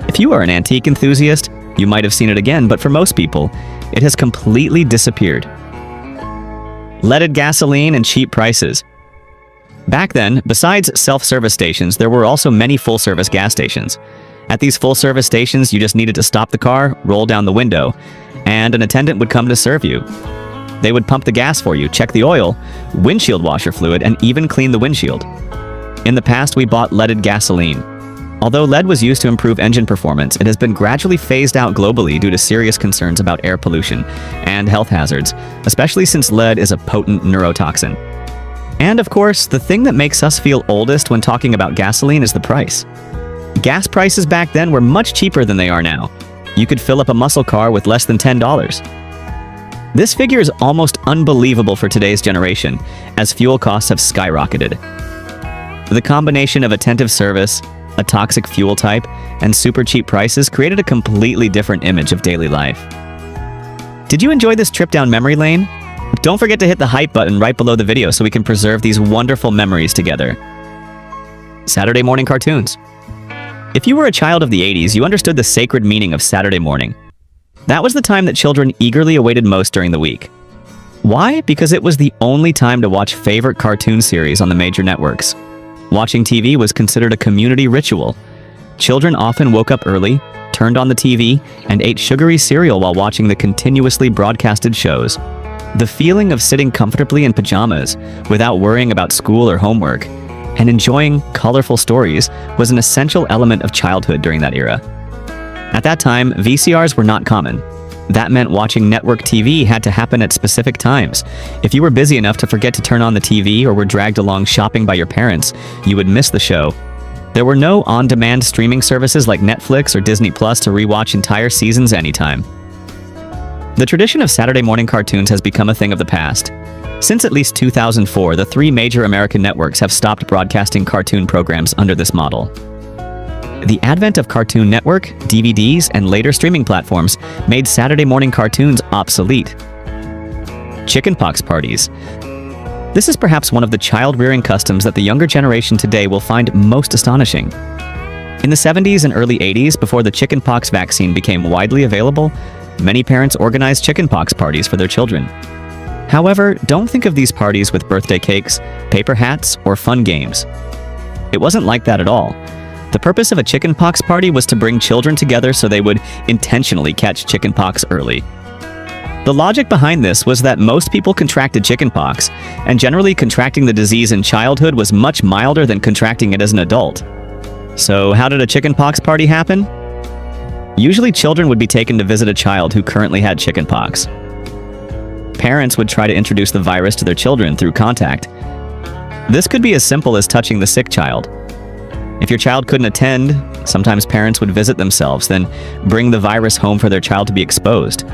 If you are an antique enthusiast, you might have seen it again, but for most people, it has completely disappeared. Leaded gasoline and cheap prices. Back then, besides self-service stations, there were also many full-service gas stations. At these full-service stations, you just needed to stop the car, roll down the window, and an attendant would come to serve you. They would pump the gas for you, check the oil, windshield washer fluid, and even clean the windshield. In the past, we bought leaded gasoline. Although lead was used to improve engine performance, it has been gradually phased out globally due to serious concerns about air pollution and health hazards, especially since lead is a potent neurotoxin. And of course, the thing that makes us feel oldest when talking about gasoline is the price. Gas prices back then were much cheaper than they are now. You could fill up a muscle car with less than $10. This figure is almost unbelievable for today's generation, as fuel costs have skyrocketed. The combination of attentive service, a toxic fuel type, and super cheap prices created a completely different image of daily life. Did you enjoy this trip down memory lane? Don't forget to hit the hype button right below the video so we can preserve these wonderful memories together. Saturday morning cartoons. If you were a child of the 80s, you understood the sacred meaning of Saturday morning. That was the time that children eagerly awaited most during the week. Why? Because it was the only time to watch favorite cartoon series on the major networks. Watching TV was considered a community ritual. Children often woke up early, turned on the TV, and ate sugary cereal while watching the continuously broadcasted shows. The feeling of sitting comfortably in pajamas without worrying about school or homework and enjoying colorful stories was an essential element of childhood during that era. At that time, VCRs were not common. That meant watching network TV had to happen at specific times. If you were busy enough to forget to turn on the TV or were dragged along shopping by your parents, you would miss the show. There were no on-demand streaming services like Netflix or Disney Plus to rewatch entire seasons anytime. The tradition of Saturday morning cartoons has become a thing of the past. Since at least 2004, the three major American networks have stopped broadcasting cartoon programs under this model. The advent of Cartoon Network, DVDs, and later streaming platforms made Saturday morning cartoons obsolete. Chickenpox parties. This is perhaps one of the child-rearing customs that the younger generation today will find most astonishing. In the 70s and early 80s, before the chickenpox vaccine became widely available, many parents organized chickenpox parties for their children. However, don't think of these parties with birthday cakes, paper hats, or fun games. It wasn't like that at all. The purpose of a chickenpox party was to bring children together so they would intentionally catch chickenpox early. The logic behind this was that most people contracted chickenpox, and generally contracting the disease in childhood was much milder than contracting it as an adult. So how did a chickenpox party happen? Usually children would be taken to visit a child who currently had chickenpox. Parents would try to introduce the virus to their children through contact. This could be as simple as touching the sick child. If your child couldn't attend, sometimes parents would visit themselves, then bring the virus home for their child to be exposed.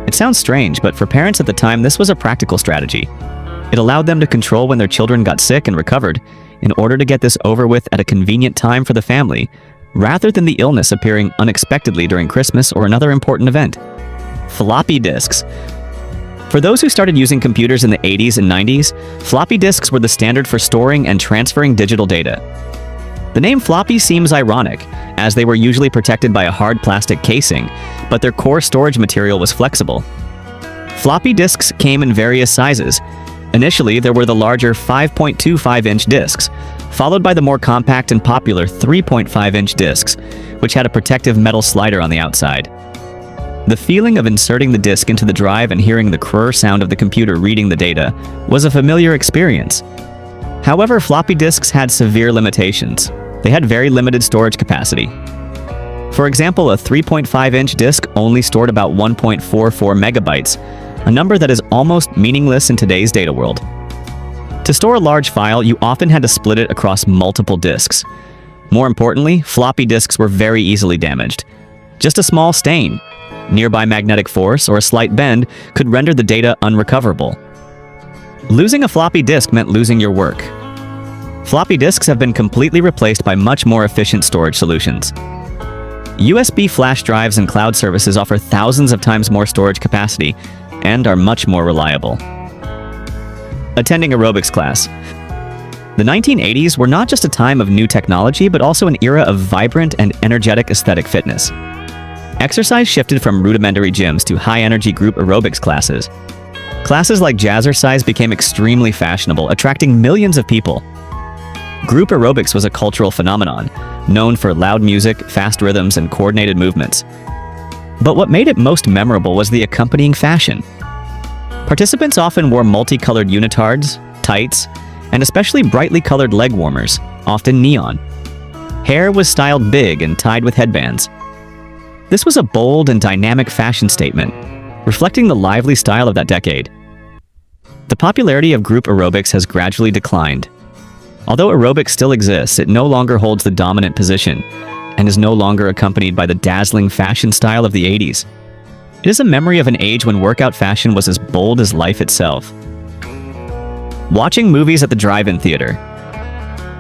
It sounds strange, but for parents at the time, this was a practical strategy. It allowed them to control when their children got sick and recovered in order to get this over with at a convenient time for the family, rather than the illness appearing unexpectedly during Christmas or another important event. Floppy disks. For those who started using computers in the 80s and 90s, floppy disks were the standard for storing and transferring digital data. The name floppy seems ironic, as they were usually protected by a hard plastic casing, but their core storage material was flexible. Floppy disks came in various sizes. Initially, there were the larger 5.25-inch disks, followed by the more compact and popular 3.5-inch disks, which had a protective metal slider on the outside. The feeling of inserting the disk into the drive and hearing the crrr sound of the computer reading the data was a familiar experience. However, floppy disks had severe limitations. They had very limited storage capacity. For example, a 3.5-inch disk only stored about 1.44 megabytes, a number that is almost meaningless in today's data world. To store a large file, you often had to split it across multiple disks. More importantly, floppy disks were very easily damaged. Just a small stain, nearby magnetic force, or a slight bend could render the data unrecoverable. Losing a floppy disk meant losing your work. Floppy disks have been completely replaced by much more efficient storage solutions. USB flash drives and cloud services offer thousands of times more storage capacity and are much more reliable. Attending aerobics class. The 1980s were not just a time of new technology, but also an era of vibrant and energetic aesthetic fitness. Exercise shifted from rudimentary gyms to high-energy group aerobics classes. Classes like jazzercise became extremely fashionable, attracting millions of people. Group aerobics was a cultural phenomenon, known for loud music, fast rhythms, and coordinated movements. But what made it most memorable was the accompanying fashion. Participants often wore multicolored unitards, tights, and especially brightly colored leg warmers, often neon. Hair was styled big and tied with headbands. This was a bold and dynamic fashion statement, reflecting the lively style of that decade. The popularity of group aerobics has gradually declined. Although aerobics still exists, it no longer holds the dominant position and is no longer accompanied by the dazzling fashion style of the 80s. It is a memory of an age when workout fashion was as bold as life itself. Watching movies at the drive-in theater.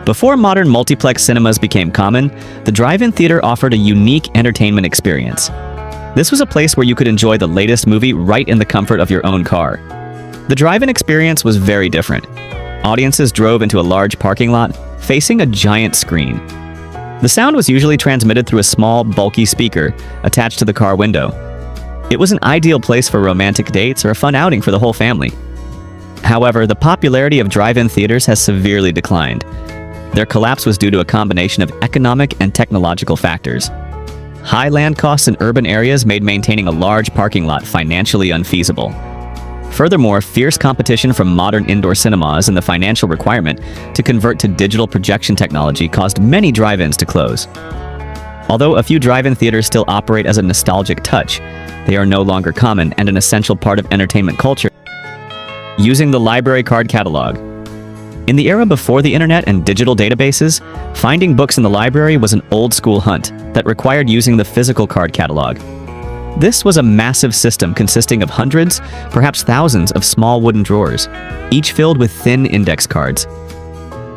Before modern multiplex cinemas became common, the drive-in theater offered a unique entertainment experience. This was a place where you could enjoy the latest movie right in the comfort of your own car. The drive-in experience was very different. Audiences drove into a large parking lot, facing a giant screen. The sound was usually transmitted through a small, bulky speaker attached to the car window. It was an ideal place for romantic dates or a fun outing for the whole family. However, the popularity of drive-in theaters has severely declined. Their collapse was due to a combination of economic and technological factors. High land costs in urban areas made maintaining a large parking lot financially unfeasible. Furthermore, fierce competition from modern indoor cinemas and the financial requirement to convert to digital projection technology caused many drive-ins to close. Although a few drive-in theaters still operate as a nostalgic touch, they are no longer common and an essential part of entertainment culture. Using the library card catalog. In the era before the internet and digital databases, finding books in the library was an old-school hunt that required using the physical card catalog. This was a massive system consisting of hundreds, perhaps thousands of small wooden drawers, each filled with thin index cards.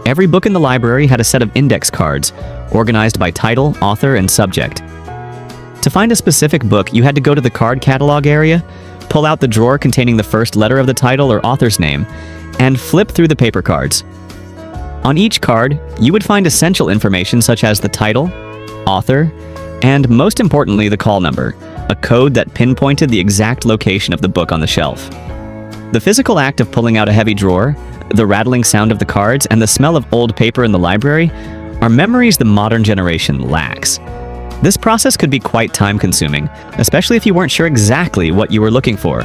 Every book in the library had a set of index cards, organized by title, author, and subject. To find a specific book, you had to go to the card catalog area, pull out the drawer containing the first letter of the title or author's name, and flip through the paper cards. On each card, you would find essential information such as the title, author, and most importantly, the call number, a code that pinpointed the exact location of the book on the shelf. The physical act of pulling out a heavy drawer, the rattling sound of the cards, and the smell of old paper in the library are memories the modern generation lacks. This process could be quite time-consuming, especially if you weren't sure exactly what you were looking for.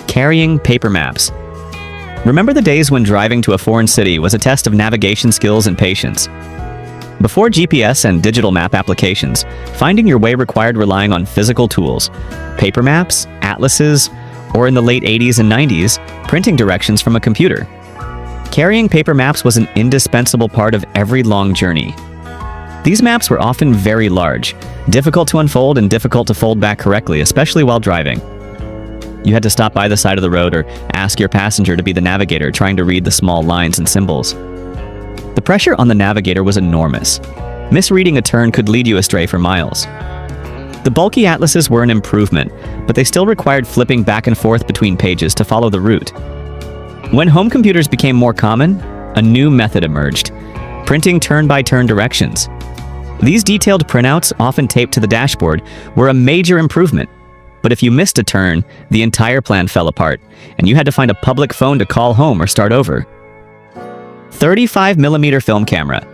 Carrying paper maps. Remember the days when driving to a foreign city was a test of navigation skills and patience? Before GPS and digital map applications, finding your way required relying on physical tools, paper maps, atlases, or in the late 80s and 90s, printing directions from a computer. Carrying paper maps was an indispensable part of every long journey. These maps were often very large, difficult to unfold and difficult to fold back correctly, especially while driving. You had to stop by the side of the road or ask your passenger to be the navigator, trying to read the small lines and symbols. The pressure on the navigator was enormous. Misreading a turn could lead you astray for miles. The bulky atlases were an improvement, but they still required flipping back and forth between pages to follow the route. When home computers became more common, a new method emerged: printing turn-by-turn directions. These detailed printouts, often taped to the dashboard, were a major improvement. But if you missed a turn, the entire plan fell apart, and you had to find a public phone to call home or start over. 35mm film camera.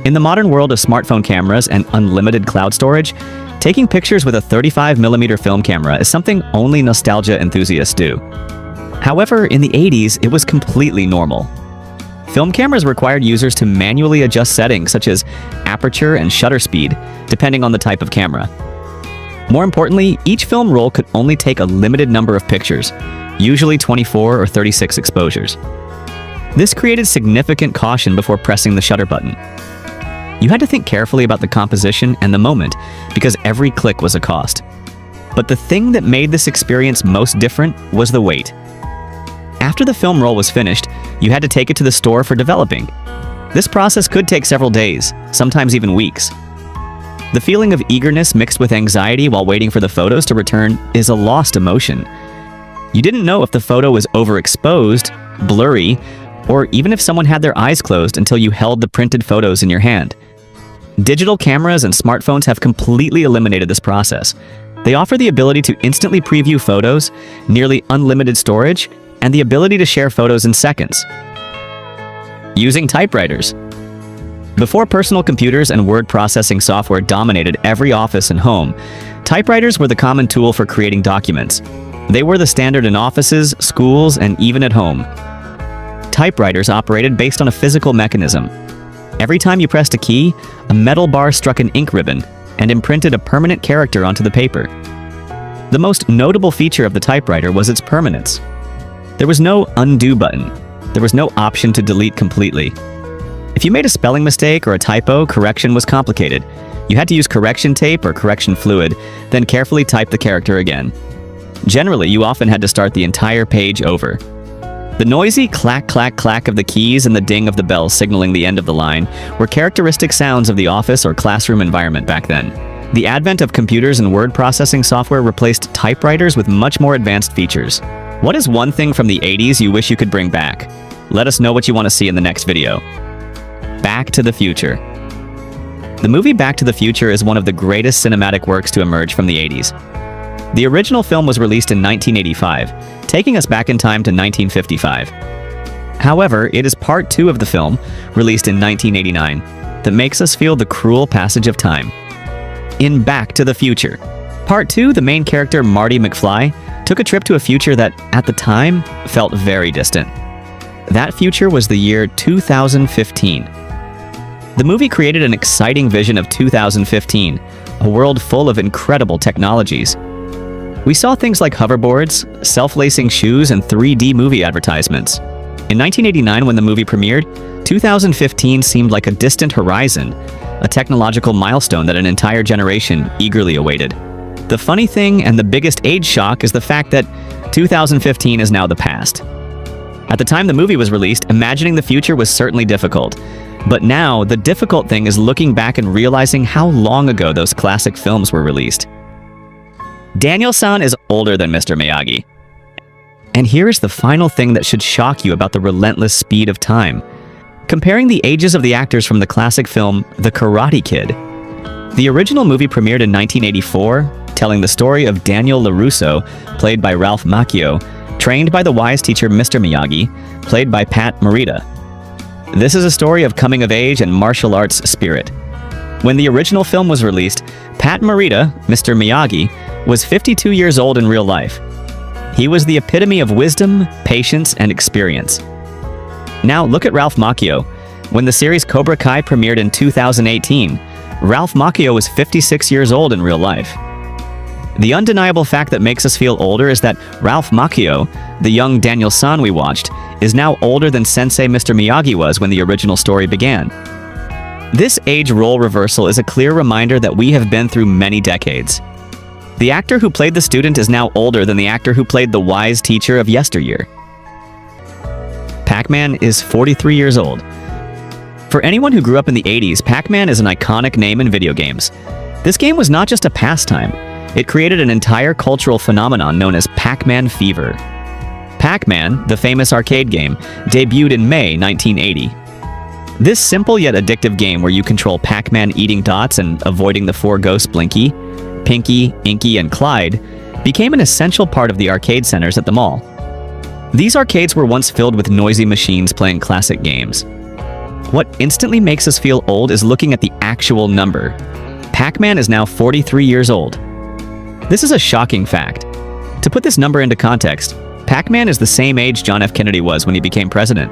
In the modern world of smartphone cameras and unlimited cloud storage, taking pictures with a 35mm film camera is something only nostalgia enthusiasts do. However, in the 80s, it was completely normal. Film cameras required users to manually adjust settings such as aperture and shutter speed, depending on the type of camera. More importantly, each film roll could only take a limited number of pictures, usually 24 or 36 exposures. This created significant caution before pressing the shutter button. You had to think carefully about the composition and the moment, because every click was a cost. But the thing that made this experience most different was the wait. After the film roll was finished, you had to take it to the store for developing. This process could take several days, sometimes even weeks. The feeling of eagerness mixed with anxiety while waiting for the photos to return is a lost emotion. You didn't know if the photo was overexposed, blurry, or even if someone had their eyes closed until you held the printed photos in your hand. Digital cameras and smartphones have completely eliminated this process. They offer the ability to instantly preview photos, nearly unlimited storage, and the ability to share photos in seconds. Using typewriters. Before personal computers and word processing software dominated every office and home, typewriters were the common tool for creating documents. They were the standard in offices, schools, and even at home. Typewriters operated based on a physical mechanism. Every time you pressed a key, a metal bar struck an ink ribbon and imprinted a permanent character onto the paper. The most notable feature of the typewriter was its permanence. There was no undo button. There was no option to delete completely. If you made a spelling mistake or a typo, correction was complicated. You had to use correction tape or correction fluid, then carefully type the character again. Generally, you often had to start the entire page over. The noisy clack, clack, clack of the keys and the ding of the bell signaling the end of the line were characteristic sounds of the office or classroom environment back then. The advent of computers and word processing software replaced typewriters with much more advanced features. What is one thing from the 80s you wish you could bring back? Let us know what you want to see in the next video. Back to the Future. The movie Back to the Future is one of the greatest cinematic works to emerge from the 80s. The original film was released in 1985, taking us back in time to 1955. However, it is part 2 of the film, released in 1989, that makes us feel the cruel passage of time. In Back to the Future, Part 2, the main character Marty McFly took a trip to a future that, at the time, felt very distant. That future was the year 2015. The movie created an exciting vision of 2015, a world full of incredible technologies. We saw things like hoverboards, self-lacing shoes, and 3D movie advertisements. In 1989, when the movie premiered, 2015 seemed like a distant horizon, a technological milestone that an entire generation eagerly awaited. The funny thing and the biggest age shock is the fact that 2015 is now the past. At the time the movie was released, imagining the future was certainly difficult. But now, the difficult thing is looking back and realizing how long ago those classic films were released. Daniel-san is older than Mr. Miyagi. And here is the final thing that should shock you about the relentless speed of time. Comparing the ages of the actors from the classic film The Karate Kid. The original movie premiered in 1984, telling the story of Daniel LaRusso, played by Ralph Macchio, trained by the wise teacher Mr. Miyagi, played by Pat Morita. This is a story of coming of age and martial arts spirit. When the original film was released, Pat Morita, Mr. Miyagi, was 52 years old in real life. He was the epitome of wisdom, patience, and experience. Now look at Ralph Macchio. When the series Cobra Kai premiered in 2018, Ralph Macchio was 56 years old in real life. The undeniable fact that makes us feel older is that Ralph Macchio, the young Daniel San we watched, is now older than Sensei Mr. Miyagi was when the original story began. This age role reversal is a clear reminder that we have been through many decades. The actor who played the student is now older than the actor who played the wise teacher of yesteryear. Pac-Man is 43 years old. For anyone who grew up in the 80s, Pac-Man is an iconic name in video games. This game was not just a pastime. It created an entire cultural phenomenon known as Pac-Man fever. Pac-Man, the famous arcade game, debuted in May 1980. This simple yet addictive game where you control Pac-Man eating dots and avoiding the four ghosts Blinky, Pinky, Inky, and Clyde became an essential part of the arcade centers at the mall. These arcades were once filled with noisy machines playing classic games. What instantly makes us feel old is looking at the actual number. Pac-Man is now 43 years old. This is a shocking fact. To put this number into context, Pac-Man is the same age John F. Kennedy was when he became president.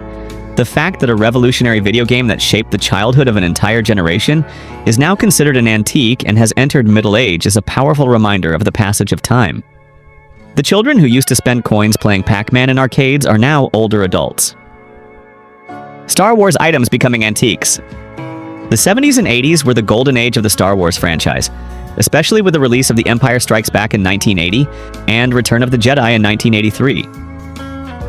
The fact that a revolutionary video game that shaped the childhood of an entire generation is now considered an antique and has entered middle age is a powerful reminder of the passage of time. The children who used to spend coins playing Pac-Man in arcades are now older adults. Star Wars items becoming antiques. The 70s and 80s were the golden age of the Star Wars franchise, especially with the release of The Empire Strikes Back in 1980 and Return of the Jedi in 1983.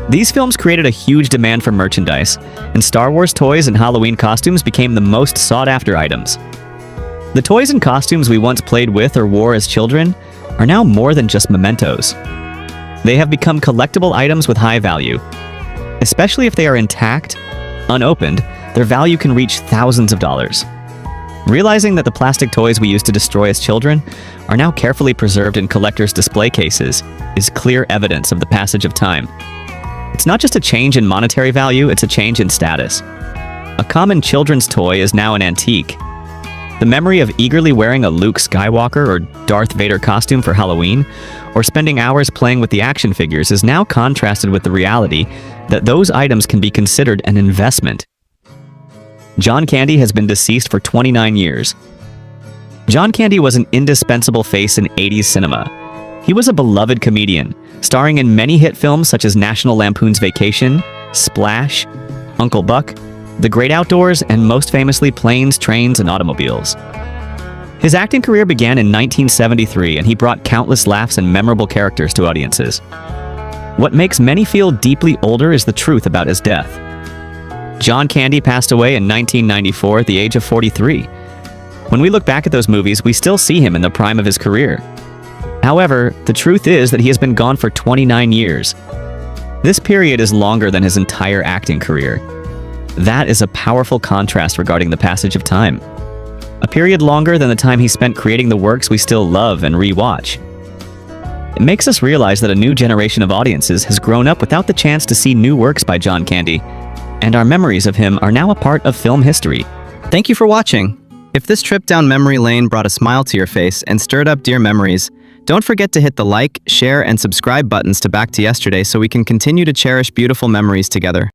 These films created a huge demand for merchandise, and Star Wars toys and Halloween costumes became the most sought-after items. The toys and costumes we once played with or wore as children are now more than just mementos. They have become collectible items with high value. Especially if they are intact, unopened, their value can reach thousands of dollars. Realizing that the plastic toys we used to destroy as children are now carefully preserved in collectors' display cases is clear evidence of the passage of time. It's not just a change in monetary value, it's a change in status. A common children's toy is now an antique. The memory of eagerly wearing a Luke Skywalker or Darth Vader costume for Halloween, or spending hours playing with the action figures is now contrasted with the reality that those items can be considered an investment. John Candy has been deceased for 29 years. John Candy was an indispensable face in 80s cinema. He was a beloved comedian, starring in many hit films such as National Lampoon's Vacation, Splash, Uncle Buck, The Great Outdoors, and most famously Planes, Trains, and Automobiles. His acting career began in 1973, and he brought countless laughs and memorable characters to audiences. What makes many feel deeply older is the truth about his death. John Candy passed away in 1994 at the age of 43. When we look back at those movies, we still see him in the prime of his career. However, the truth is that he has been gone for 29 years. This period is longer than his entire acting career. That is a powerful contrast regarding the passage of time. A period longer than the time he spent creating the works we still love and re-watch. It makes us realize that a new generation of audiences has grown up without the chance to see new works by John Candy, and our memories of him are now a part of film history. Thank you for watching. If this trip down memory lane brought a smile to your face and stirred up dear memories, don't forget to hit the like, share, and subscribe buttons to Back to Yesterday so we can continue to cherish beautiful memories together.